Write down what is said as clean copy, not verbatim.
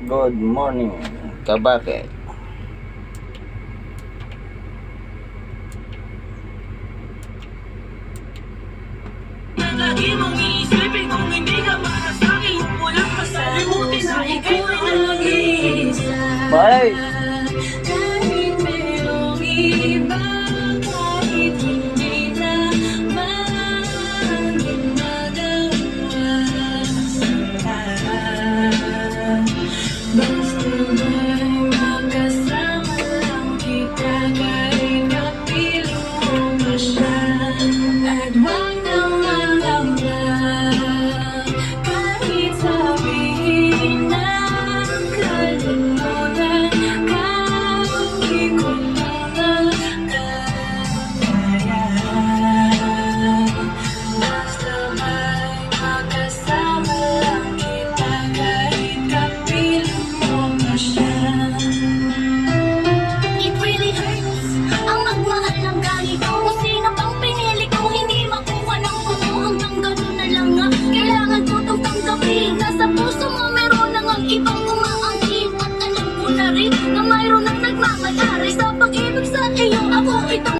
Good morning, kabake. Lagi mong iisipin kung hindi ka para sa'kin. Walang masalimutin na ikay ay nag-iisa. Bye! Kahit merong iba, kahit hindi na magagawa sila. Basta ba'y makasama lang kita, kahit kapiling mo pa siya. At wag naman kahit sabihin na kalimutan, kahit ko lang kaya. Basta ba'y makasama lang kita, kahit kapiling mo pa siya. It really hurts ang magmahal ng ganito. Kung sino pang pinili ko, hindi makuha ng puno. Hanggang ganun na lang nga, kailangan ko itong tanggapin. Nasa puso mo meron nang ang ibang umaangkin. At alam ko na rin na mayroon ang nagmamayari sa pag-ibig sa iyo. Ako itong